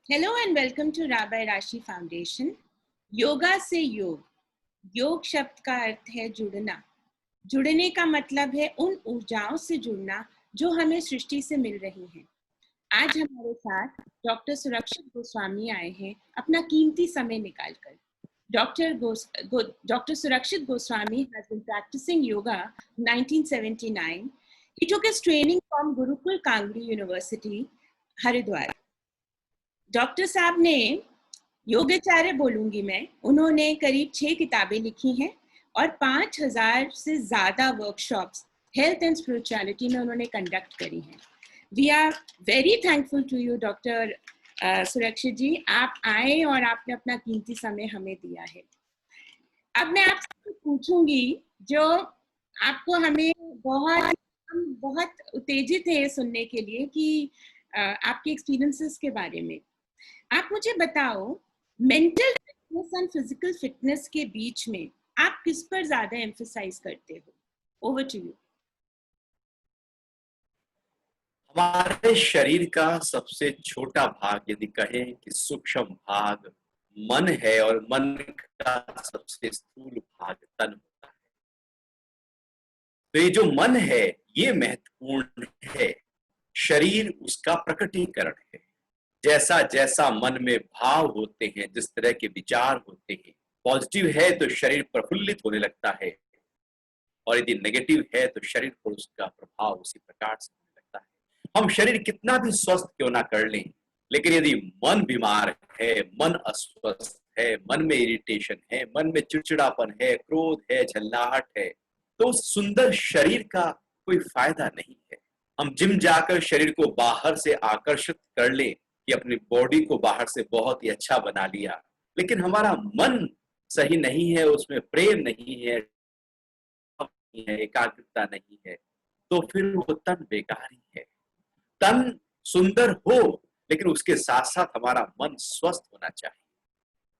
Hello and welcome to Rabbi Rashi Foundation. Yoga से योग, योग शब्द का अर्थ है जुड़ना। जुड़ने का मतलब है उन ऊर्जाओं से जुड़ना जो हमें सृष्टि से मिल रही हैं। आज हमारे साथ डॉक्टर सुरक्षित गोस्वामी आए हैं अपना कीमती समय निकालकर। Dr. Surakshit Goswami has been practicing yoga 1979. He took his training from Gurukul Kangri University, Haridwar. Doctor साहब ने योगाचार्य बोलूंगी मैं, उन्होंने करीब 6 किताबें लिखी हैं और 5000 से ज्यादा वर्कशॉप्स हेल्थ एंड स्पिरिचुअलिटी में उन्होंने कंडक्ट करी हैं। We are very thankful to you doctor Surakshit ji, आप आए और आपने अपना कीमती समय हमें दिया है। अब मैं आपसे पूछूंगी जो आपको हमें हम बहुत उत्तेजित हैं सुनने के लिए कि आपके एक्सपीरियंसेस के बारे में। आप मुझे बताओ, mental fitness and physical fitness के बीच में आप किस पर ज्यादा एम्फसाइज करते हो? Over to you. हमारे शरीर का सबसे छोटा भाग यदि कहें कि सूक्ष्म भाग मन है और मन का सबसे स्थूल भाग तन होता है। तो ये जो मन है ये महत्वपूर्ण है, शरीर उसका प्रकटीकरण है। जैसा जैसा मन में भाव होते हैं, जिस तरह के विचार होते हैं, पॉजिटिव है तो शरीर प्रफुल्लित होने लगता है और यदि नेगेटिव है तो शरीर पर उसका प्रभाव उसी प्रकार से होने लगता है। हम शरीर कितना भी स्वस्थ क्यों ना कर लें, लेकिन यदि मन बीमार है, मन अस्वस्थ है, मन में इरिटेशन है, मन में चिड़चिड़ापन है, क्रोध है, झल्लाहट है, तो उस सुंदर शरीर का कोई फायदा नहीं है। हम जिम जाकर शरीर को बाहर से आकर्षित कर ले कि अपनी बॉडी को बाहर से बहुत ही अच्छा बना लिया, लेकिन हमारा मन सही नहीं है, उसमें प्रेम नहीं है, एकाग्रता नहीं है, तो फिर वो तन बेकार ही है। तन सुंदर हो, लेकिन उसके साथ साथ हमारा मन स्वस्थ होना चाहिए।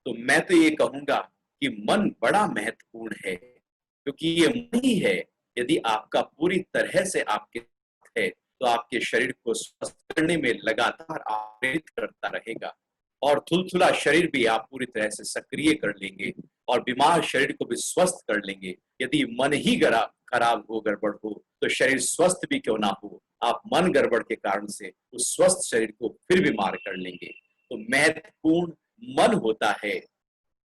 तो मैं तो ये कहूंगा कि मन बड़ा महत्वपूर्ण है, क्योंकि ये मन ही है। यदि आपका पूरी तरह से आपके है तो आपके शरीर को स्वस्थ करने में लगातार प्रेरित करता रहेगा और थुलथुला शरीर भी आप पूरी तरह से सक्रिय कर लेंगे और बीमार शरीर को भी स्वस्थ कर लेंगे। यदि मन ही खराब हो, गड़बड़ हो, तो शरीर स्वस्थ भी क्यों ना हो, आप मन गड़बड़ के कारण से उस स्वस्थ शरीर को फिर बीमार कर लेंगे। तो महत्वपूर्ण मन होता है,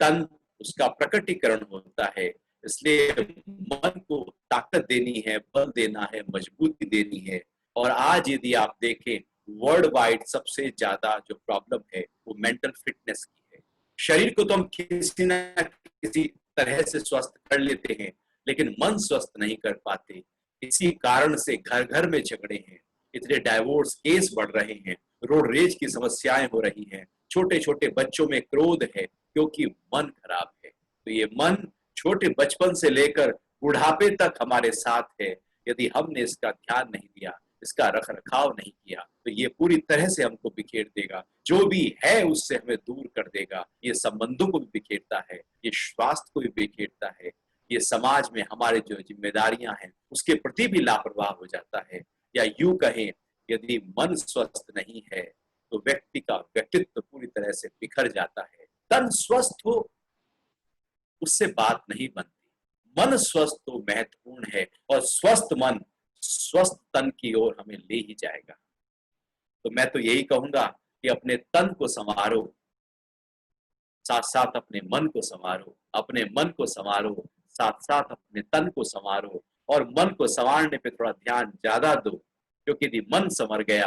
तन उसका प्रकटीकरण होता है। इसलिए मन को ताकत देनी है, बल देना है, मजबूती देनी है। और आज यदि आप देखें, वर्ल्ड वाइड सबसे ज्यादा जो प्रॉब्लम है वो मेंटल फिटनेस की है। शरीर को तो हम किसी न किसी तरह से स्वस्थ कर लेते हैं, लेकिन मन स्वस्थ नहीं कर पाते। इसी कारण से घर घर में झगड़े हैं, इतने डाइवोर्स केस बढ़ रहे हैं, रोड रेज की समस्याएं हो रही हैं, छोटे छोटे बच्चों में क्रोध है, क्योंकि मन खराब है। तो ये मन छोटे बचपन से लेकर बुढ़ापे तक हमारे साथ है। यदि हमने इसका ध्यान नहीं दिया, इसका रख रखाव नहीं किया, तो ये पूरी तरह से हमको बिखेर देगा। जो भी है उससे हमें दूर कर देगा। ये संबंधों को भी बिखेरता है, ये स्वास्थ्य को भी बिखेरता है, ये समाज में हमारे जो जिम्मेदारियां हैं उसके प्रति भी लापरवाह हो जाता है। या यूं कहें, यदि मन स्वस्थ नहीं है तो व्यक्ति का व्यक्तित्व पूरी तरह से बिखर जाता है। तन स्वस्थ हो उससे बात नहीं बनती, मन स्वस्थ तो महत्वपूर्ण है और स्वस्थ मन स्वस्थ तन की ओर हमें ले ही जाएगा। तो मैं तो यही कहूंगा कि अपने तन को संवारो, साथ साथ अपने मन को संवारो, अपने मन को संवारो, साथ साथ अपने तन को संवारो, और मन को संवारने पे थोड़ा ध्यान ज्यादा दो, क्योंकि यदि मन संवर गया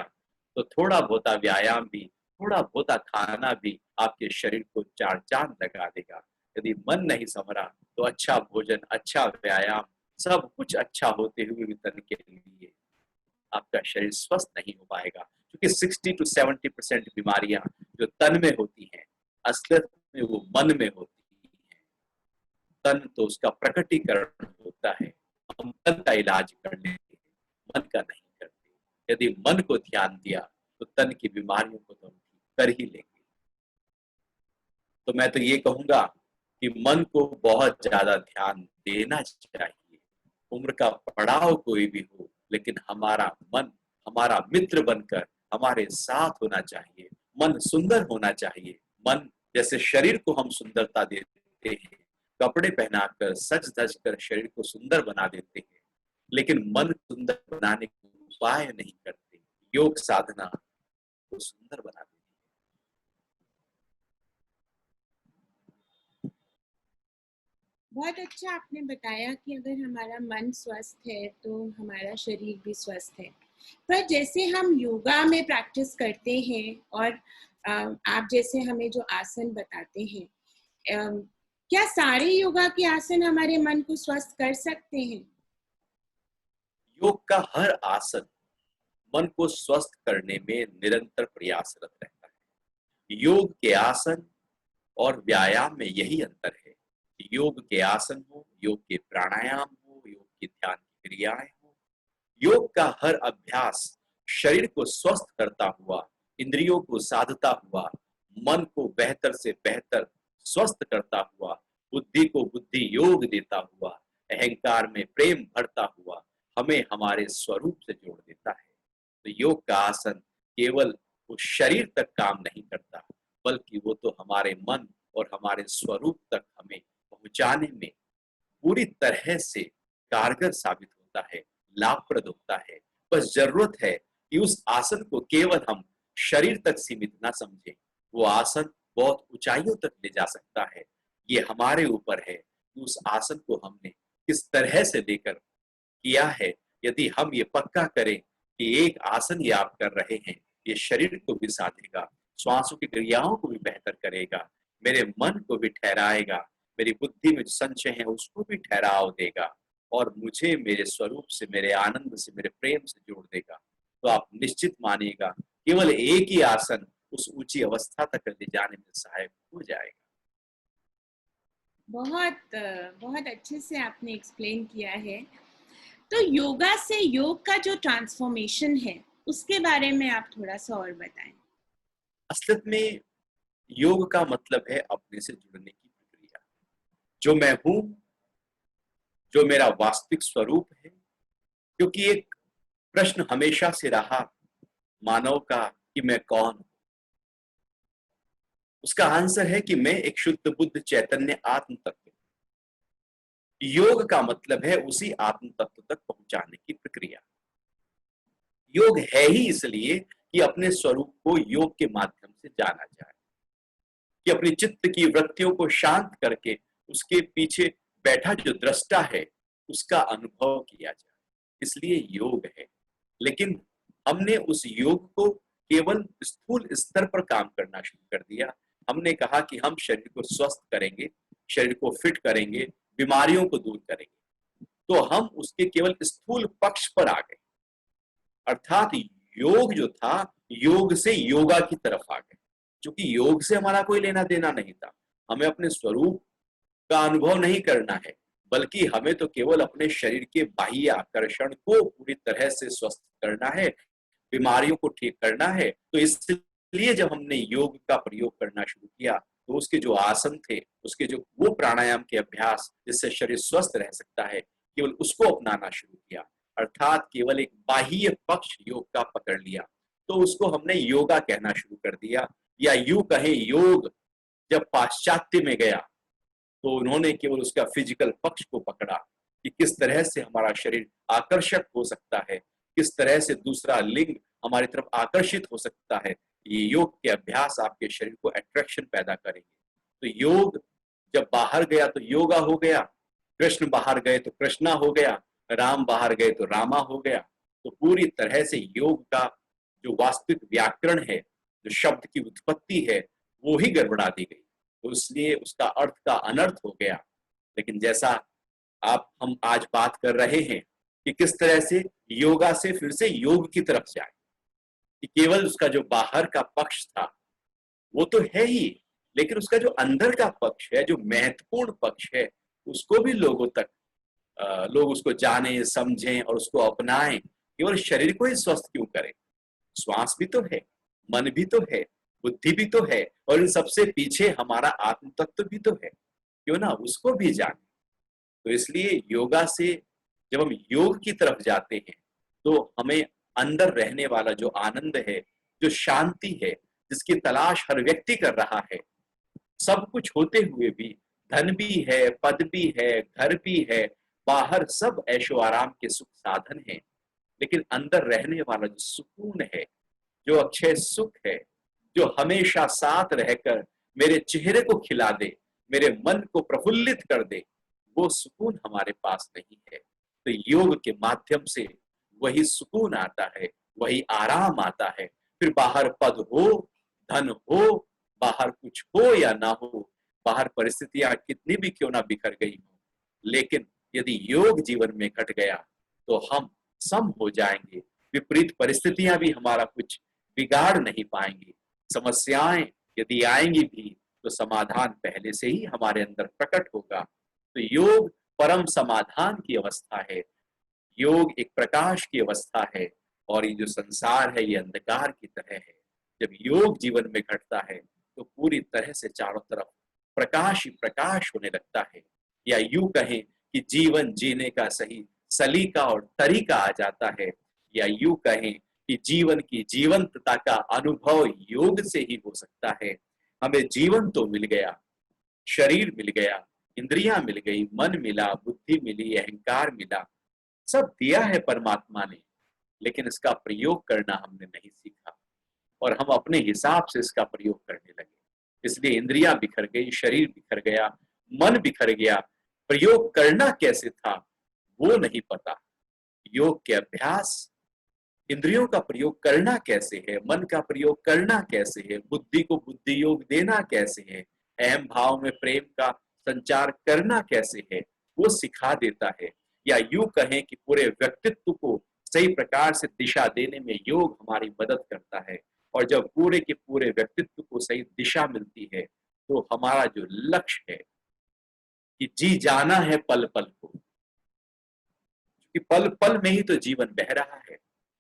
तो थोड़ा बहुता व्यायाम भी, थोड़ा बहुता खाना भी आपके शरीर को चार चांद लगा देगा। यदि मन नहीं संवरा तो अच्छा भोजन, अच्छा व्यायाम, सब कुछ अच्छा होते हुए भी तन के लिए आपका शरीर स्वस्थ नहीं हो पाएगा। क्योंकि 60 to 70% बीमारियां जो तन में होती हैं, असलियत में वो मन में होती है। तन तो उसका प्रकटीकरण होता है। हम तन का इलाज कर लेते हैं, मन का नहीं करते। यदि मन को ध्यान दिया तो तन की बीमारियों को तो हम ठीक कर ही लेंगे। तो मैं तो ये कहूंगा कि मन को बहुत ज्यादा ध्यान देना चाहिए। उम्र का पड़ाव कोई भी हो, लेकिन हमारा मन हमारा मित्र बनकर हमारे साथ होना चाहिए। मन सुंदर होना चाहिए। मन जैसे शरीर को हम सुंदरता देते हैं, कपड़े पहनाकर सज धज कर शरीर को सुंदर बना देते हैं, लेकिन मन सुंदर बनाने का उपाय नहीं करते। योग साधना को सुंदर बना देती बहुत अच्छा आपने बताया कि अगर हमारा मन स्वस्थ है तो हमारा शरीर भी स्वस्थ है। पर जैसे हम योगा में प्रैक्टिस करते हैं और आप जैसे हमें जो आसन बताते हैं, क्या सारे योगा के आसन हमारे मन को स्वस्थ कर सकते हैं? है। योग का हर आसन मन को स्वस्थ करने में निरंतर प्रयासरत रहता है। योग के आसन और व्यायाम में यही अंतर है। योग के आसन हो, योग के प्राणायाम हो, योग की ध्यान की क्रियाएं हो, योग का हर अभ्यास शरीर को स्वस्थ करता हुआ, इंद्रियों को साधता हुआ, मन को बेहतर से बेहतर स्वस्थ करता हुआ, बुद्धि को बुद्धि योग देता हुआ, अहंकार में प्रेम भरता हुआ हमें हमारे स्वरूप से जोड़ देता है। तो योग का आसन केवल उस शरीर तक काम नहीं करता, बल्कि वो तो हमारे मन और हमारे स्वरूप तक हमें पहुंचाने में पूरी तरह से कारगर साबित होता है, लाभप्रद होता है। बस जरूरत है कि उस आसन को केवल हम शरीर तक सीमित ना समझें। वो आसन बहुत ऊंचाइयों तक ले जा सकता है। ये हमारे ऊपर है कि उस आसन को हमने किस तरह से लेकर किया है। यदि हम ये पक्का करें कि एक आसन ये आप कर रहे हैं, ये शरीर को भी साधेगा, श्वासों की क्रियाओं को भी बेहतर करेगा, मेरे मन को भी ठहराएगा, मेरी बुद्धि में जो संशय है उसको भी ठहराव देगा और मुझे मेरे स्वरूप से, मेरे आनंद से, मेरे प्रेम से जोड़ देगा, तो आप निश्चित मानिएगा केवल एक ही आसन उस ऊंची अवस्था तक ले जाने में सहायक हो जाएगा। बहुत अच्छे से आपने एक्सप्लेन किया है। तो योगा से योग का जो ट्रांसफॉर्मेशन है उसके बारे में आप थोड़ा सा और बताएं। असलियत में योग का मतलब है अपने से जुड़ने की प्रक्रिया। जो मैं हूं, जो मेरा वास्तविक स्वरूप है, क्योंकि एक प्रश्न हमेशा से रहा मानव का कि मैं कौन हूं। उसका आंसर है कि मैं एक शुद्ध बुद्ध चैतन्य आत्म तत्व। योग का मतलब है उसी आत्म तत्व तक पहुंचाने की प्रक्रिया। योग है ही इसलिए कि अपने स्वरूप को योग के माध्यम से जाना जाए, कि अपनी चित्त की वृत्तियों को शांत करके उसके पीछे बैठा जो दृष्टा है उसका अनुभव किया जाए, इसलिए योग है। लेकिन हमने उस योग को केवल स्थूल स्तर पर काम करना शुरू कर दिया। हमने कहा कि हम शरीर को स्वस्थ करेंगे, शरीर को फिट करेंगे, बीमारियों को दूर करेंगे, तो हम उसके केवल स्थूल पक्ष पर आ गए। अर्थात योग जो था, योग से योगा की तरफ आ गए, क्योंकि योग से हमारा कोई लेना देना नहीं था। हमें अपने स्वरूप का अनुभव नहीं करना है, बल्कि हमें तो केवल अपने शरीर के बाह्य आकर्षण को पूरी तरह से स्वस्थ करना है, बीमारियों को ठीक करना है। तो इसलिए जब हमने योग का प्रयोग करना शुरू किया तो उसके जो आसन थे, उसके जो वो प्राणायाम के अभ्यास जिससे शरीर स्वस्थ रह सकता है, केवल उसको अपनाना शुरू किया। अर्थात केवल एक बाह्य पक्ष योग का पकड़ लिया तो उसको हमने योगा कहना शुरू कर दिया। या यूं कहें, योग जब पाश्चात्य में गया तो उन्होंने केवल उसका फिजिकल पक्ष को पकड़ा कि किस तरह से हमारा शरीर आकर्षक हो सकता है, किस तरह से दूसरा लिंग हमारी तरफ आकर्षित हो सकता है। ये योग के अभ्यास आपके शरीर को अट्रैक्शन पैदा करेंगे। तो योग जब बाहर गया तो योगा हो गया, कृष्ण बाहर गए तो कृष्णा हो गया, राम बाहर गए तो रामा हो गया। तो पूरी तरह से योग का जो वास्तविक व्याकरण है, जो शब्द की उत्पत्ति है, वो ही गड़बड़ा दी गई। तो इसलिए उसका अर्थ का अनर्थ हो गया। लेकिन जैसा हम आज बात कर रहे हैं कि किस तरह से योगा से फिर से योग की तरफ जाए, कि केवल उसका जो बाहर का पक्ष था वो तो है ही, लेकिन उसका जो अंदर का पक्ष है, जो महत्वपूर्ण पक्ष है, उसको भी लोगों तक लोग उसको जाने, समझें और उसको अपनाएं। केवल शरीर को ही स्वस्थ क्यों करें, श्वास भी तो है, मन भी तो है, बुद्धि भी तो है, और इन सबसे पीछे हमारा आत्म तत्व भी तो है, क्यों ना उसको भी जाने। तो इसलिए योगा से जब हम योग की तरफ जाते हैं तो हमें अंदर रहने वाला जो आनंद है, जो शांति है, जिसकी तलाश हर व्यक्ति कर रहा है। सब कुछ होते हुए भी, धन भी है, पद भी है, घर भी है, बाहर सब ऐशो आराम के सुख साधन हैं, लेकिन अंदर रहने वाला जो सुकून है, जो अक्षय सुख है, जो हमेशा साथ रहकर मेरे चेहरे को खिला दे, मेरे मन को प्रफुल्लित कर दे, वो सुकून हमारे पास नहीं है। तो योग के माध्यम से वही सुकून आता है, वही आराम आता है। फिर बाहर पद हो, धन हो, बाहर कुछ हो या ना हो, बाहर परिस्थितियां कितनी भी क्यों ना बिखर गई हो, लेकिन यदि योग जीवन में घट गया तो हम सम हो जाएंगे। विपरीत परिस्थितियां भी हमारा कुछ बिगाड़ नहीं पाएंगी। समस्याएं यदि आएंगी भी तो समाधान पहले से ही हमारे अंदर प्रकट होगा। तो योग परम समाधान की अवस्था है, योग एक प्रकाश की अवस्था है, और ये जो संसार है ये अंधकार की तरह है। जब योग जीवन में घटता है तो पूरी तरह से चारों तरफ प्रकाश ही प्रकाश होने लगता है, या यूं कहें कि जीवन जीने का सही सलीका और तरीका आ जाता है, या यूं कहें कि जीवन की जीवंतता का अनुभव योग से ही हो सकता है। हमें जीवन तो मिल गया, शरीर मिल गया, इंद्रियां मिल गई, मन मिला, बुद्धि मिली, अहंकार मिला, सब दिया है परमात्मा ने, लेकिन इसका प्रयोग करना हमने नहीं सीखा और हम अपने हिसाब से इसका प्रयोग करने लगे। इसलिए इंद्रियां बिखर गई, शरीर बिखर गया, मन बिखर गया। प्रयोग करना कैसे था वो नहीं पता। योग के अभ्यास, इंद्रियों का प्रयोग करना कैसे है, मन का प्रयोग करना कैसे है, बुद्धि को बुद्धि योग देना कैसे है, अहम भाव में प्रेम का संचार करना कैसे है, वो सिखा देता है। या यूं कहें कि पूरे व्यक्तित्व को सही प्रकार से दिशा देने में योग हमारी मदद करता है। और जब पूरे के पूरे व्यक्तित्व को सही दिशा मिलती है तो हमारा जो लक्ष्य है कि जी जाना है पल पल को, कि पल पल में ही तो जीवन बह रहा है,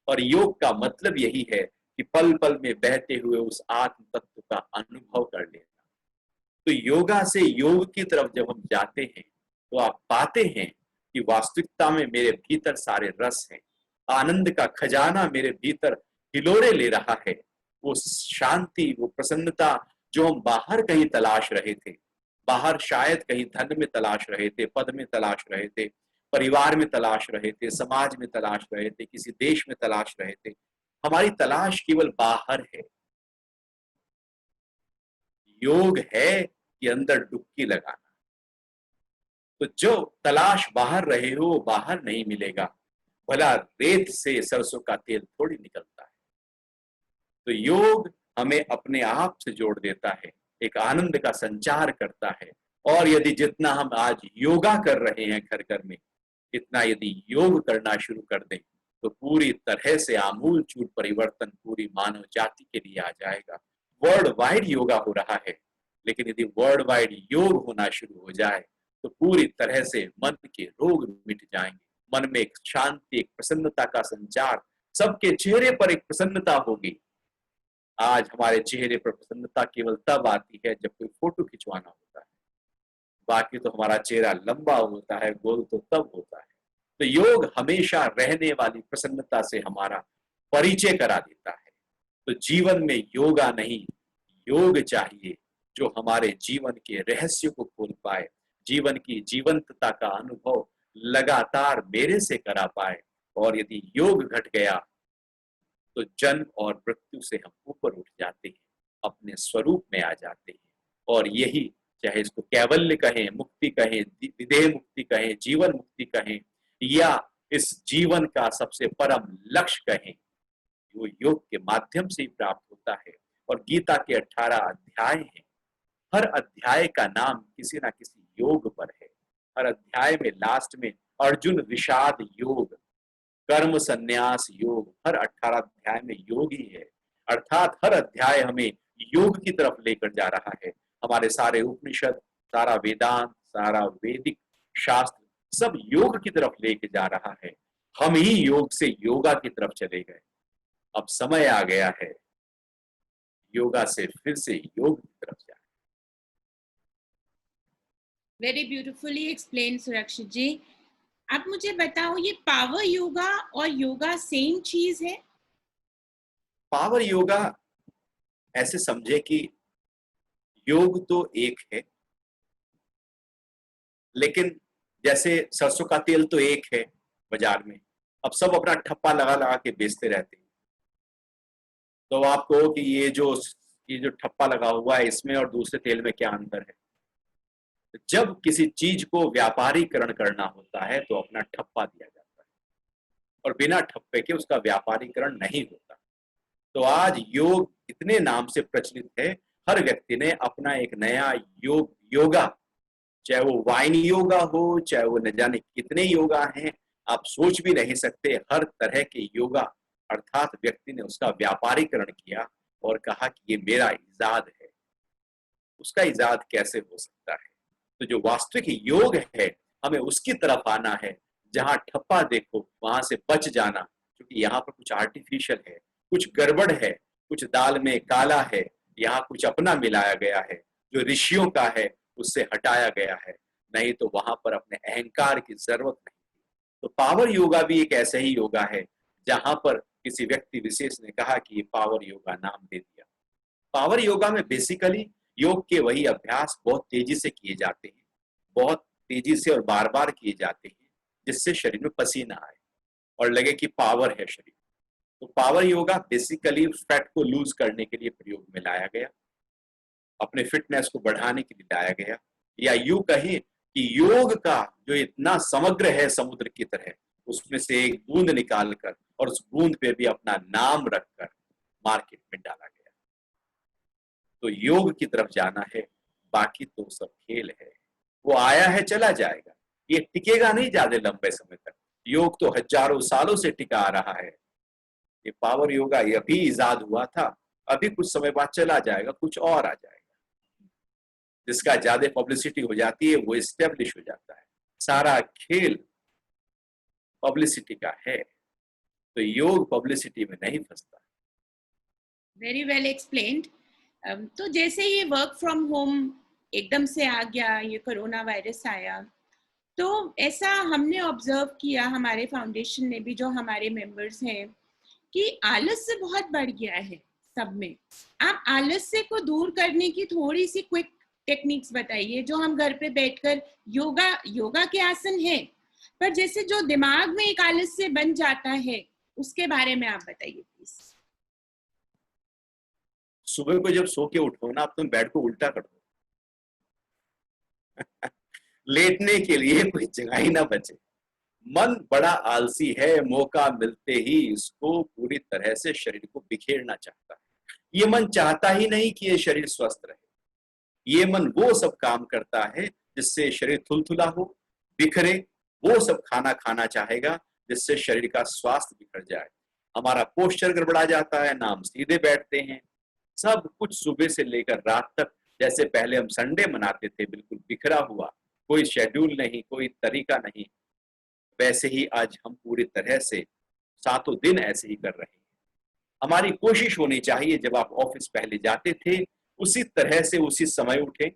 और योग का मतलब यही है कि पल पल में बहते हुए उस आत्म तत्व का अनुभव कर लेना। तो योगा से योग की तरफ जब हम जाते हैं तो आप पाते हैं कि वास्तविकता में मेरे भीतर सारे रस हैं, आनंद का खजाना मेरे भीतर हिलोरे ले रहा है। वो शांति, वो प्रसन्नता जो हम बाहर कहीं तलाश रहे थे, बाहर शायद कहीं धन में तलाश रहे थे, पद में तलाश रहे थे, परिवार में तलाश रहे थे, समाज में तलाश रहे थे, किसी देश में तलाश रहे थे, हमारी तलाश केवल बाहर है। योग है कि अंदर डुबकी लगाना। तो जो तलाश बाहर रहे हो वो बाहर नहीं मिलेगा, भला रेत से सरसों का तेल थोड़ी निकलता है। तो योग हमें अपने आप से जोड़ देता है, एक आनंद का संचार करता है। और यदि जितना हम आज योगा कर रहे हैं घर घर में, इतना यदि योग करना शुरू कर दें तो पूरी तरह से आमूल चूल परिवर्तन पूरी मानव जाति के लिए आ जाएगा। वर्ल्ड वाइड योगा हो रहा है, लेकिन यदि वर्ल्ड वाइड योग होना शुरू हो जाए तो पूरी तरह से मन के रोग मिट जाएंगे। मन में एक शांति, एक प्रसन्नता का संचार, सबके चेहरे पर एक प्रसन्नता होगी। आज हमारे चेहरे पर प्रसन्नता केवल तब आती है जब कोई फोटो खिंचवाना होता है, बाकी तो हमारा चेहरा लंबा होता है, गोल तो तब होता है। तो योग हमेशा रहने वाली प्रसन्नता से हमारा परिचय करा देता है। तो जीवन में योगा नहीं, योग चाहिए जो हमारे जीवन के रहस्य को खोल पाए, जीवन की जीवंतता का अनुभव लगातार मेरे से करा पाए। और यदि योग घट गया तो जन्म और मृत्यु से हम ऊपर उठ जाते हैं, अपने स्वरूप में आ जाते हैं। और यही, चाहे इसको कैवल्य कहें, मुक्ति कहें, विदेह मुक्ति कहें, जीवन मुक्ति कहें, या इस जीवन का सबसे परम लक्ष्य कहें, वो योग के माध्यम से ही प्राप्त होता है। और गीता के 18 अध्याय हैं, हर अध्याय का नाम किसी ना किसी योग पर है। हर अध्याय में लास्ट में अर्जुन विषाद योग, कर्म संन्यास योग, हर 18 अध्याय में योग ही है। अर्थात हर अध्याय हमें योग की तरफ लेकर जा रहा है। हमारे सारे उपनिषद, सारा वेदांत, सारा वैदिक शास्त्र सब योग की तरफ लेके जा रहा है। हम ही योग से योगा की तरफ चले गए। अब समय आ गया है योगा से फिर से योग की तरफ जाए। वेरी ब्यूटिफुली एक्सप्लेन सुरक्षित जी। आप मुझे बताओ, ये पावर योगा और योगा सेम चीज है? पावर योगा ऐसे समझे कि योग तो एक है, लेकिन जैसे सरसों का तेल तो एक है बाजार में, अब सब अपना ठप्पा लगा लगा के बेचते रहते हैं। तो आप कहो कि ये जो ठप्पा लगा हुआ है, इसमें और दूसरे तेल में क्या अंतर है? जब किसी चीज को व्यापारीकरण करना होता है तो अपना ठप्पा दिया जाता है, और बिना ठप्पे के उसका व्यापारीकरण नहीं होता। तो आज योग इतने नाम से प्रचलित है, हर व्यक्ति ने अपना एक नया योगा, चाहे वो वाइन योगा हो, चाहे वो न जाने कितने योगा हैं, आप सोच भी नहीं सकते। हर तरह के योगा अर्थात व्यक्ति ने उसका व्यापारीकरण किया और कहा कि ये मेरा इजाद है। उसका इजाद कैसे हो सकता है? तो जो वास्तविक योग है, हमें उसकी तरफ आना है। जहां ठप्पा देखो वहां से बच जाना, क्योंकि यहाँ पर कुछ आर्टिफिशियल है, कुछ गड़बड़ है, कुछ दाल में काला है, यहाँ कुछ अपना मिलाया गया है, जो ऋषियों का है उससे हटाया गया है। नहीं तो वहां पर अपने अहंकार की जरूरत नहीं। तो पावर योगा भी एक ऐसा ही योगा है जहां पर किसी व्यक्ति विशेष ने कहा कि ये पावर योगा नाम दे दिया। पावर योगा में बेसिकली योग के वही अभ्यास बहुत तेजी से किए जाते हैं, बहुत तेजी से और बार बार किए जाते हैं, जिससे शरीर में पसीना आए और लगे कि पावर है शरीर। तो पावर योगा बेसिकली फैट को लूज करने के लिए प्रयोग में लाया गया, अपने फिटनेस को बढ़ाने के लिए लाया गया, या यूं कहें कि योग का जो इतना समग्र है समुद्र की तरह, उसमें से एक बूंद निकालकर और उस बूंद पे भी अपना नाम रखकर मार्केट में डाला गया। तो योग की तरफ जाना है, बाकी तो सब खेल है। वो आया है चला जाएगा, ये टिकेगा नहीं ज्यादा लंबे समय तक। योग तो हजारों सालों से टिका आ रहा है। ये पावर योगा ये अभी इजाद हुआ था, अभी कुछ समय बाद चला जाएगा, कुछ और आ जाएगा। जिसका ज्यादा पब्लिसिटी हो जाती है वो इस्टेब्लिश हो जाता है। सारा खेल पब्लिसिटी का है, तो योग पब्लिसिटी में नहीं फंसता। Very well explained. तो जैसे ये वर्क फ्रॉम होम एकदम से आ गया, ये कोरोना वायरस आया, तो ऐसा हमने ऑब्जर्व किया, हमारे फाउंडेशन ने भी, जो हमारे मेंबर्स हैं, कि आलस्य बहुत बढ़ गया है सब में। आप आलस्य को दूर करने की थोड़ी सी क्विक टेक्निक्स बताइए, जो हम घर पे बैठकर योगा के आसन है, पर जैसे जो दिमाग में एक आलस्य बन जाता है, उसके बारे में आप बताइए प्लीज। सुबह को जब सो के उठो ना, आप तुम बेड को उल्टा कर दो। लेटने के लिए कोई जगह ही ना बचे। मन बड़ा आलसी है, मौका मिलते ही इसको पूरी तरह से शरीर को बिखेरना चाहता है। ये मन चाहता ही नहीं कि ये शरीर स्वस्थ रहे। ये मन वो सब काम करता है जिससे शरीर थुलथुला हो, बिखरे। वो सब खाना खाना चाहेगा जिससे शरीर का स्वास्थ्य बिखर जाए। हमारा पोस्चर गड़बड़ा जाता है, ना हम सीधे बैठते हैं। सब कुछ सुबह से लेकर रात तक, जैसे पहले हम संडे मनाते थे बिल्कुल बिखरा हुआ, कोई शेड्यूल नहीं, कोई तरीका नहीं, वैसे ही आज हम पूरी तरह से सातों दिन ऐसे ही कर रहे हैं। हमारी कोशिश होनी चाहिए, जब आप ऑफिस पहले जाते थे उसी तरह से उसी समय उठे,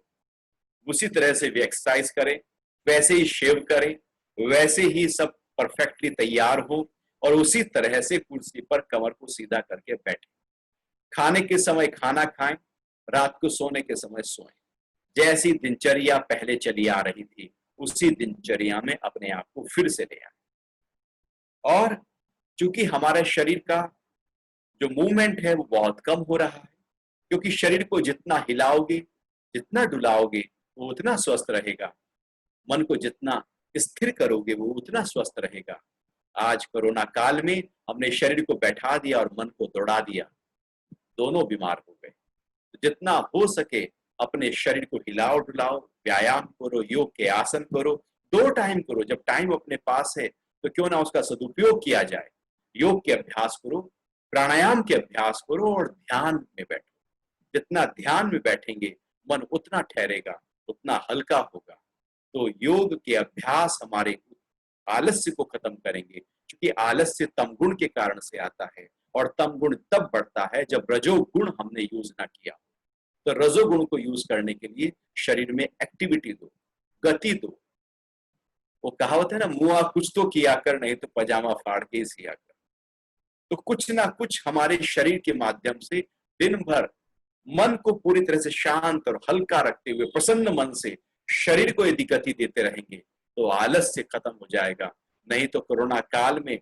उसी तरह से भी एक्सरसाइज करें, वैसे ही शेव करें, वैसे ही सब परफेक्टली तैयार हो और उसी तरह से कुर्सी पर कमर को सीधा करके बैठे। खाने के समय खाना खाएं, रात को सोने के समय सोएं। जैसी दिनचर्या पहले चली आ रही थी उसी दिनचर्या में अपने आप को फिर से ले आए। और चूंकि हमारे शरीर का जो मूवमेंट है वो बहुत कम हो रहा है, क्योंकि शरीर को जितना हिलाओगे, जितना डुलाओगे, वो उतना स्वस्थ रहेगा। मन को जितना स्थिर करोगे वो उतना स्वस्थ रहेगा। आज कोरोना काल में हमने शरीर को बैठा दिया और मन को दौड़ा दिया, दोनों बीमार हो गए। तो जितना हो सके अपने शरीर को हिलाओ डुलाओ, व्यायाम करो, योग के आसन करो, 2 टाइम करो। जब टाइम अपने पास है तो क्यों ना उसका सदुपयोग किया जाए। योग के अभ्यास करो, प्राणायाम के अभ्यास करो और ध्यान में बैठो। जितना ध्यान में बैठेंगे मन उतना ठहरेगा, उतना हल्का होगा। तो योग के अभ्यास हमारे आलस्य को खत्म करेंगे, क्योंकि आलस्य तमगुण के कारण से आता है और तमगुण तब बढ़ता है जब रजोगुण हमने यूज ना किया। तो रजोगुण को यूज करने के लिए शरीर में एक्टिविटी दो, गति दो। वो कहावत है ना, मुआ कुछ तो किया कर, नहीं तो पजामा फाड़ के ही सिया कर। तो कुछ ना कुछ हमारे शरीर के माध्यम से दिन भर मन को पूरी तरह से शांत और हल्का रखते हुए प्रसन्न मन से शरीर को यदि गति देते रहेंगे तो आलस्य खत्म हो जाएगा। नहीं तो कोरोना काल में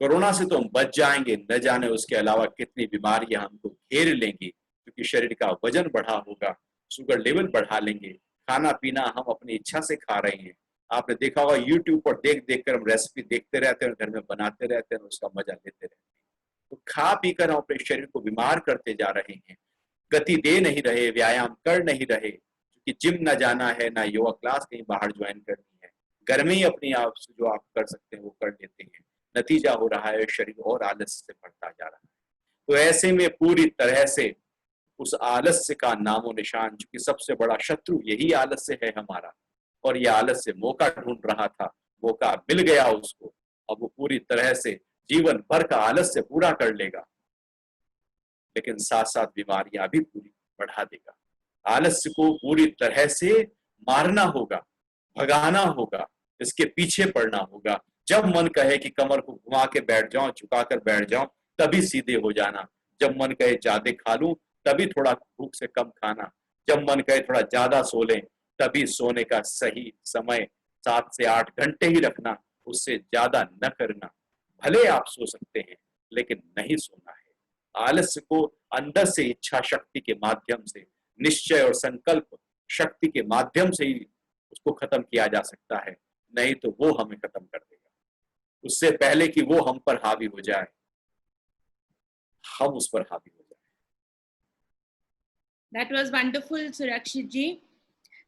कोरोना से तो हम बच जाएंगे, न जाने उसके अलावा कितनी बीमारियां हमको घेर लेंगी, क्योंकि शरीर का वजन बढ़ा होगा, शुगर लेवल बढ़ा लेंगे, खाना पीना हम अपनी इच्छा से खा रहे हैं। आपने देखा होगा यूट्यूब पर देख देख कर हम रेसिपी देखते रहते हैं, घर में बनाते रहते हैं, उसका मजा लेते रहते हैं। तो खा पी कर हम अपने शरीर को बीमार करते जा रहे हैं, गति दे नहीं रहे, व्यायाम कर नहीं रहे, क्योंकि जिम ना जाना है, ना योगा क्लास कहीं बाहर ज्वाइन करनी है, घर में ही अपनी आप से जो आप कर सकते हैं वो कर लेते हैं। नतीजा हो रहा है शरीर और आलस्य से बढ़ता जा रहा है। तो ऐसे में पूरी तरह से उस आलस्य का नामो निशान, चूंकि सबसे बड़ा शत्रु यही आलस्य है हमारा, और ये आलस्य मौका ढूंढ रहा था, मौका मिल गया उसको। अब वो पूरी तरह से जीवन भर का आलस्य पूरा कर लेगा, लेकिन साथ साथ बीमारियां भी पूरी बढ़ा देगा। आलस्य को पूरी तरह से मारना होगा, भगाना होगा, इसके पीछे पड़ना होगा। जब मन कहे कि कमर को घुमा के बैठ जाओ, झुका कर बैठ जाओ, तभी सीधे हो जाना। जब मन कहे ज्यादा खा लूं, तभी थोड़ा भूख से कम खाना। जब मन कहे थोड़ा ज्यादा सो लें, तभी सोने का सही समय 7 से 8 घंटे ही रखना, उससे ज्यादा न करना। भले आप सो सकते हैं, लेकिन नहीं सोना है। आलस्य को अंदर से इच्छा शक्ति के माध्यम से, निश्चय और संकल्प शक्ति के माध्यम से ही उसको खत्म किया जा सकता है, नहीं तो वो हमें खत्म कर देगा। उससे पहले कि वो हम पर हावी हो जाए, हम उस पर हावी हो जाए। That was wonderful, सुरक्षित जी।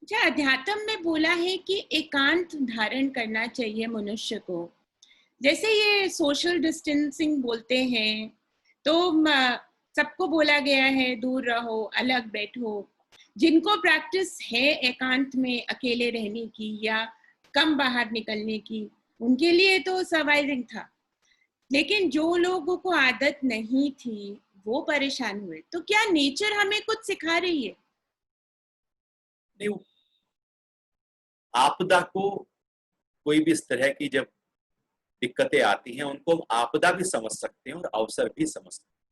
अच्छा, अध्यात्म में बोला है कि एकांत धारण करना चाहिए मनुष्य को। जैसे ये सोशल डिस्टेंसिंग बोलते हैं, तो सबको बोला गया है दूर रहो, अलग बैठो। जिनको प्रैक्टिस है एकांत में अकेले रहने की या कम बाहर निकलने की, उनके लिए तो सर्वाइविंग था, लेकिन जो लोगों को आदत नहीं थी वो परेशान हुए। तो क्या नेचर हमें कुछ सिखा रही है? नहीं, आपदा को कोई भी इस तरह की जब दिक्कतें आती हैं, उनको हम आपदा भी समझ सकते हैं और अवसर भी समझ सकते हैं।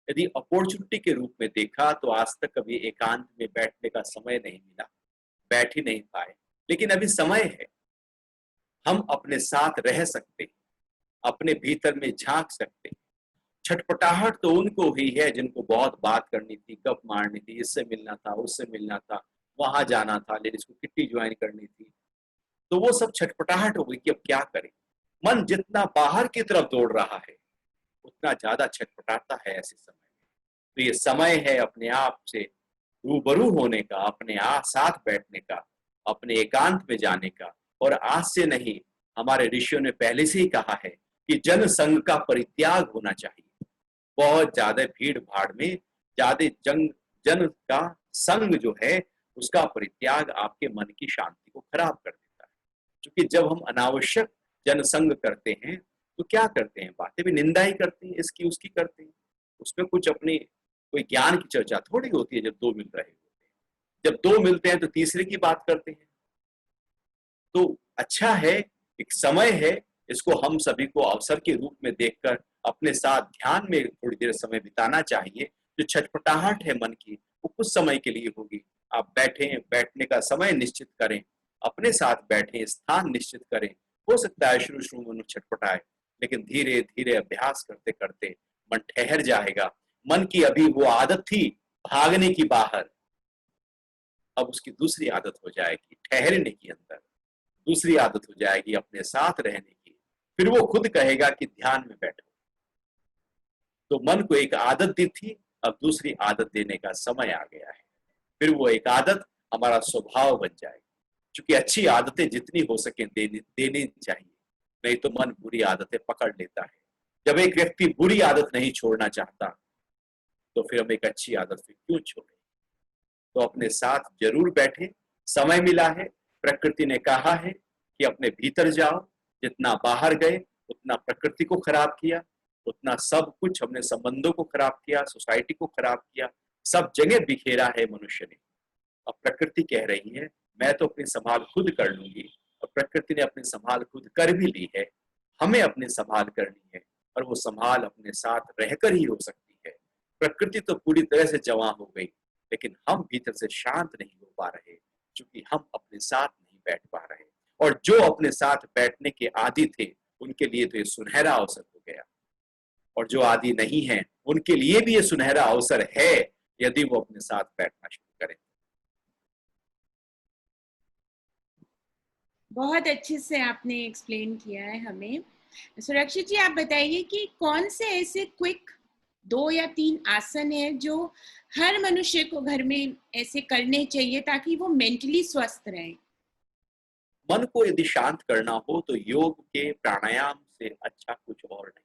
यदि अपॉर्चुनिटी के रूप में देखा तो आज तक कभी एकांत में बैठने का समय नहीं मिला, बैठ ही नहीं पाए, लेकिन अभी समय है। हम अपने साथ रह सकते हैं, अपने भीतर में झांक सकते हैं। छटपटाहट तो उनको ही है जिनको बहुत बात करनी थी, गप मारनी थी, इससे मिलना था, उससे मिलना था, वहां जाना था, लेडीज को किट्टी ज्वाइन करनी थी। तो वो सब छटपटाहट हो गई कि अब क्या करें। मन जितना बाहर की तरफ दौड़ रहा है, उतना ज्यादा छटपटाता है ऐसे समय में। तो ये समय है अपने आप से रूबरू होने का, अपने आप साथ बैठने का, अपने एकांत में जाने का। और आज से नहीं, हमारे ऋषियों ने पहले से ही कहा है कि जन संग का परित्याग होना चाहिए। बहुत ज्यादा भीड़ भाड़ में ज्यादा जन का संग जो है, उसका परित्याग आपके मन की शांति को खराब कर देता है। क्योंकि जब हम अनावश्यक जनसंग करते हैं तो क्या करते हैं, बातें भी निंदा ही करते हैं, इसकी उसकी करते हैं। उसमें कुछ अपनी कोई ज्ञान की चर्चा थोड़ी होती है। जब दो मिल रहे होते हैं, जब दो मिलते हैं तो तीसरे की बात करते हैं। तो अच्छा है, एक समय है, इसको हम सभी को अवसर के रूप में देखकर अपने साथ ध्यान में थोड़ी देर समय बिताना चाहिए। जो छटपटाहट है मन की, वो कुछ समय के लिए होगी। आप बैठें, बैठने का समय निश्चित करें, अपने साथ बैठें, स्थान निश्चित करें। हो सकता है शुरू शुरू में छटपटाए, लेकिन धीरे धीरे अभ्यास करते करते मन ठहर जाएगा। मन की अभी वो आदत थी भागने की बाहर, अब उसकी दूसरी आदत हो जाएगी ठहरने की अंदर, दूसरी आदत हो जाएगी अपने साथ रहने की। फिर वो खुद कहेगा कि ध्यान में बैठो। तो मन को एक आदत दी थी, अब दूसरी आदत देने का समय आ गया है। फिर वो एक आदत हमारा स्वभाव बन जाएगी। क्योंकि अच्छी आदतें जितनी हो सके देनी चाहिए, नहीं तो मन बुरी आदतें पकड़ लेता है। जब एक व्यक्ति बुरी आदत नहीं छोड़ना चाहता, तो फिर हम एक अच्छी आदत फिर क्यों छोड़े। तो अपने साथ जरूर बैठे, समय मिला है। प्रकृति ने कहा है कि अपने भीतर जाओ। जितना बाहर गए उतना प्रकृति को खराब किया, उतना सब कुछ हमने संबंधों को खराब किया, सोसाइटी को खराब किया, सब जगह बिखेरा है मनुष्य ने। अब प्रकृति कह रही है मैं तो अपनी संभाल खुद कर लूंगी, और प्रकृति ने अपनी संभाल खुद कर भी ली है। हमें अपनी संभाल करनी है, और वो संभाल अपने साथ रहकर ही हो सकती है। प्रकृति तो पूरी तरह से जवां हो गई, लेकिन हम भीतर से शांत नहीं हो पा रहे, क्योंकि हम अपने साथ नहीं बैठ पा रहे। और जो अपने साथ बैठने के आदी थे, उनके लिए तो ये सुनहरा अवसर हो गया, और जो आदी नहीं है, उनके लिए भी ये सुनहरा अवसर है, यदि वो अपने साथ बैठना शुरू करें। बहुत अच्छे से आपने एक्सप्लेन किया है हमें। सुरक्षित जी, आप बताइए कि कौन से ऐसे क्विक 2 या 3 आसन है जो हर मनुष्य को घर में ऐसे करने चाहिए ताकि वो मेंटली स्वस्थ रहे? मन को यदि शांत करना हो तो योग के प्राणायाम से अच्छा कुछ और नहीं।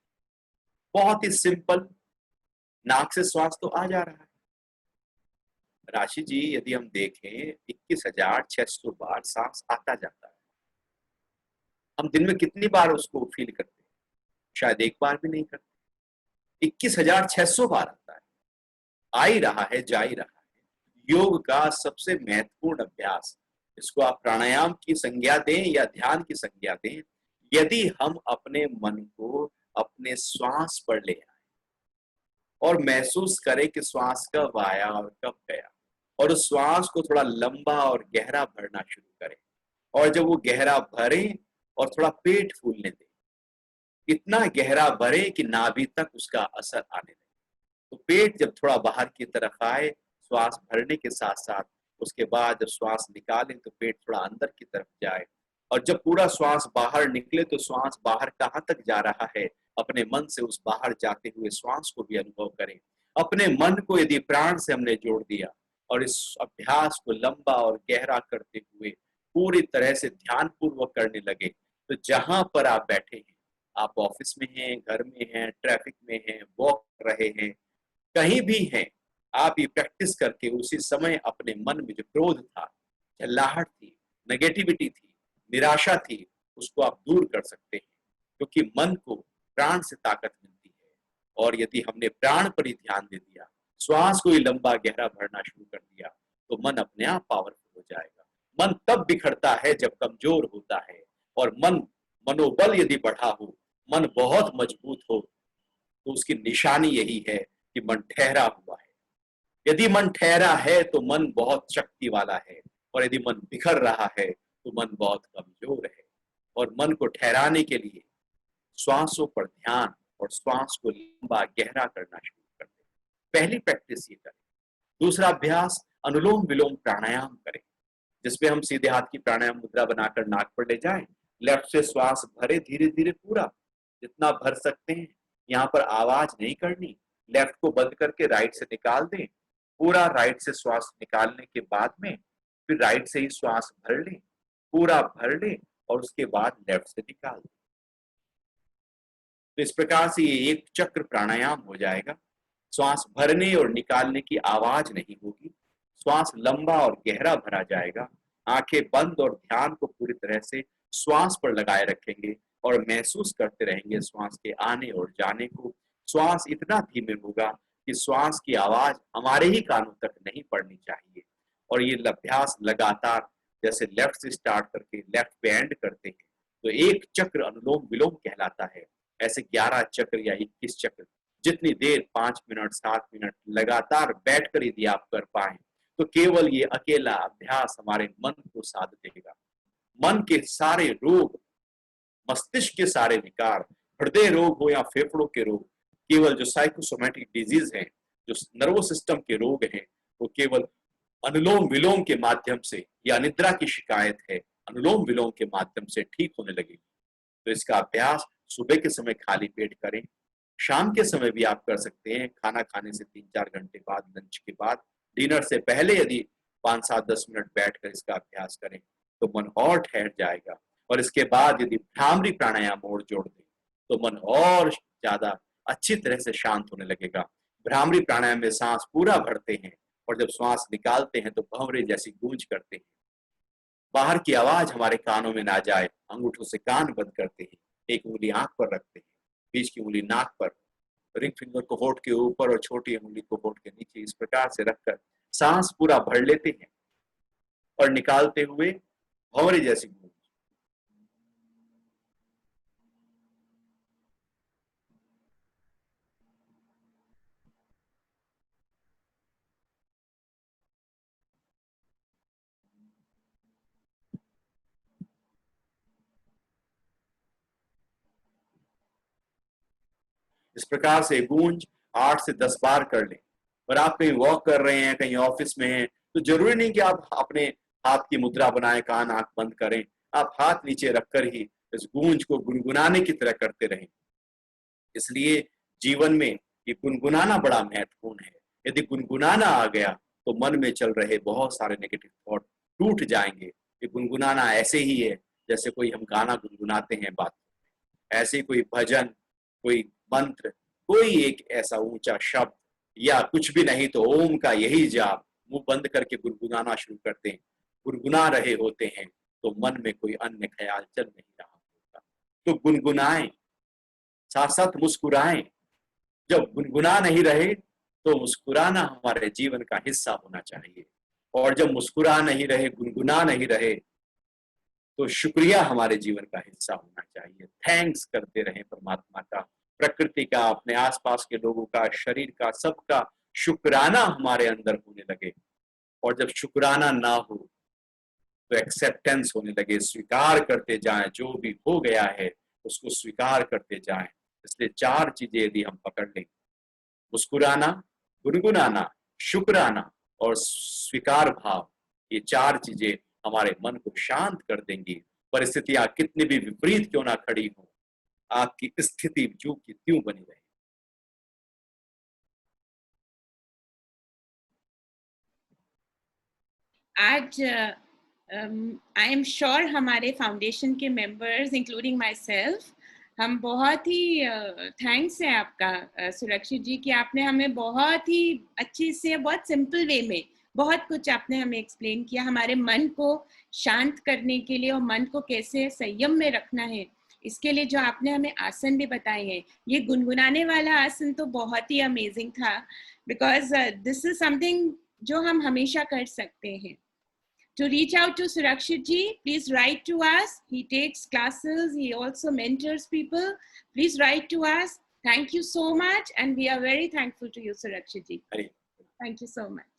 बहुत ही सिंपल, नाक से श्वास तो आ जा रहा है। राशि जी, यदि हम देखें 21,600 बार सांस आता जाता है। हम दिन में कितनी बार उसको फील करते हैं? शायद एक बार भी नहीं करते। 21,600 बार आता है, आ ही रहा है, जा ही रहा है। योग का सबसे महत्वपूर्ण अभ्यास, इसको आप प्राणायाम की संज्ञा दें या ध्यान की संज्ञा दें, यदि हम अपने मन को अपने श्वास पर ले आए और महसूस करें कि श्वास कब आया और कब गया, और उस श्वास को थोड़ा लंबा और गहरा भरना शुरू करें, और जब वो गहरा भरे और थोड़ा पेट फूलने दें, इतना गहरा भरे कि नाभि तक उसका असर आने लगे। तो पेट जब थोड़ा बाहर की तरफ आए श्वास भरने के साथ साथ, उसके बाद जब श्वास निकालें तो पेट थोड़ा अंदर की तरफ जाए, और जब पूरा श्वास बाहर निकले तो श्वास बाहर कहाँ तक जा रहा है, अपने मन से उस बाहर जाते हुए श्वास को भी अनुभव करें। अपने मन को यदि प्राण से हमने जोड़ दिया और इस अभ्यास को लंबा और गहरा करते हुए पूरी तरह से ध्यान पूर्वक करने लगे, तो जहां पर आप बैठे हैं, आप ऑफिस में हैं, घर में हैं, ट्रैफिक में हैं, वॉक कर रहे हैं, कहीं भी हैं, आप ये प्रैक्टिस करके उसी समय अपने मन में जो क्रोध था, चिल्लाहट थी, नेगेटिविटी थी, निराशा थी, उसको आप दूर कर सकते हैं, क्योंकि मन को प्राण से ताकत मिलती है। और यदि हमने प्राण पर ही ध्यान दे दिया, श्वास को ही लंबा गहरा भरना शुरू कर दिया, तो मन अपने आप पावरफुल हो जाएगा। मन तब बिखरता है जब कमजोर होता है, और मनोबल यदि बढ़ा हो, मन बहुत मजबूत हो, तो उसकी निशानी यही है कि मन ठहरा हुआ है। यदि मन ठहरा है तो मन बहुत शक्ति वाला है, और यदि मन बिखर रहा है तो मन बहुत कमजोर है। और मन को ठहराने के लिए श्वासों पर ध्यान और श्वास को लंबा गहरा करना शुरू कर दें। पहली प्रैक्टिस ये करें। दूसरा अभ्यास, अनुलोम विलोम प्राणायाम करें, जिसमें हम सीधे हाथ की प्राणायाम मुद्रा बनाकर नाक पर ले जाएं, लेफ्ट से श्वास भरे धीरे धीरे पूरा, जितना भर सकते हैं। यहाँ पर आवाज नहीं करनी, लेफ्ट को बंद करके राइट से निकाल दें, पूरा राइट से श्वास निकालने के बाद में फिर राइट से ही श्वास भर लें, पूरा भर लें, और उसके बाद लेफ्ट से निकाल दें। तो इस प्रकार से ये एक चक्र प्राणायाम हो जाएगा। श्वास भरने और निकालने की आवाज नहीं होगी, श्वास लंबा और गहरा भरा जाएगा। आंखें बंद और ध्यान को पूरी तरह से श्वास पर लगाए रखेंगे और महसूस करते रहेंगे श्वास के आने और जाने को। श्वास इतना धीमे होगा कि श्वास की आवाज हमारे ही कानों तक नहीं पड़नी चाहिए। और ये अभ्यास लगातार, जैसे लेफ्ट से स्टार्ट करके लेफ्ट पे एंड करते हैं, तो एक चक्र अनुलोम विलोम कहलाता है। ऐसे 11 चक्र या 21 चक्र, जितनी देर 5 मिनट 7 मिनट लगातार बैठकर यदि आप कर पाए, तो केवल ये अकेला अभ्यास हमारे मन को साध देगा। मन के सारे रोग, मस्तिष्क के सारे विकार, हृदय रोग हो या फेफड़ों के रोग, केवल जो साइकोसोमैटिक डिजीज हैं, जो नर्वस सिस्टम के रोग हैं, वो केवल अनुलोम विलोम के माध्यम से, या निद्रा की शिकायत है, अनुलोम विलोम के माध्यम से ठीक होने लगेगी। तो इसका अभ्यास सुबह के समय खाली पेट करें, शाम के समय भी आप कर सकते हैं, खाना खाने से 3-4 घंटे बाद, लंच के बाद, डिनर से पहले यदि 5-7-10 मिनट बैठकर इसका अभ्यास करें, तो मन और ठहर जाएगा। और इसके बाद यदि भ्रामरी प्राणायाम और जोड़ दें, तो मन और ज्यादा अच्छी तरह से शांत होने लगेगा। भ्रामरी प्राणायाम में सांस पूरा भरते हैं, और जब श्वास निकालते हैं तो भंवरे जैसी गूंज करते हैं। बाहर की आवाज हमारे कानों में ना जाए, अंगूठों से कान बंद करते हैं, एक उंगली आंख पर रखते हैं, बीच की उंगली नाक पर, रिंग फिंगर को होठ के ऊपर और छोटी उंगली को होठ के नीचे, इस प्रकार से रखकर सांस पूरा भर लेते हैं, और निकालते हुए भंवरे जैसी गूंज। इस प्रकार से गूंज 8 से 10 बार कर लें। और आप कहीं वॉक कर रहे हैं, कहीं ऑफिस में हैं, तो जरूरी नहीं कि आप अपने हाथ की मुद्रा बनाएं, कान आंख बंद करें। आप हाथ नीचे रखकर ही इस गूंज को गुनगुनाने की तरह करते रहें। इसलिए जीवन में ये गुनगुनाना बड़ा महत्वपूर्ण है। यदि गुनगुनाना आ गया तो मन में चल रहे बहुत सारे नेगेटिव थॉट टूट जाएंगे। ये गुनगुनाना ऐसे ही है जैसे कोई हम गाना गुनगुनाते हैं बात, ऐसे कोई भजन, कोई मंत्र, कोई एक ऐसा ऊंचा शब्द या कुछ भी नहीं तो ओम का यही जाप मुंह बंद करके गुनगुनाना शुरू करते हैं, गुनगुना रहे होते हैं तो मन में कोई अन्य ख्याल चल नहीं रहा होता। तो गुनगुनाएं, साथ साथ मुस्कुराएं। जब गुनगुना नहीं रहे तो मुस्कुराना हमारे जीवन का हिस्सा होना चाहिए, और जब मुस्कुरा नहीं रहे, गुनगुना नहीं रहे, तो शुक्रिया हमारे जीवन का हिस्सा होना चाहिए। थैंक्स करते रहें परमात्मा का, प्रकृति का, अपने आसपास के लोगों का, शरीर का, सबका शुक्राना हमारे अंदर होने लगे। और जब शुक्राना ना हो तो एक्सेप्टेंस होने लगे, स्वीकार करते जाएं, जो भी हो गया है उसको स्वीकार करते जाएं। इसलिए 4 चीजें यदि हम पकड़ लें, मुस्कुराना, गुनगुनाना, शुक्राना और स्वीकार भाव, ये 4 चीजें हमारे मन को शांत कर देंगी। परिस्थितियां कितनी भी विपरीत क्यों ना खड़ी हो, आपकी स्थिति जो की त्यों बनी रहे। आज आई एम श्योर हमारे फाउंडेशन के मेंबर्स इंक्लूडिंग माई सेल्फ, हम बहुत ही थैंक्स है आपका सुरक्षित जी कि आपने हमें बहुत ही अच्छे से, बहुत सिंपल वे में बहुत कुछ आपने हमें एक्सप्लेन किया हमारे मन को शांत करने के लिए, और मन को कैसे संयम में रखना है इसके लिए जो आपने हमें आसन भी बताए हैं। ये गुनगुनाने वाला आसन तो बहुत ही अमेजिंग था, बिकॉज दिस इज समथिंग जो हम हमेशा कर सकते हैं। To reach out to Surakshit ji, please write to us. He takes classes, he also mentors people. Please write to us. Thank you so much, and we are very thankful to you, Surakshit ji. Thank you so much.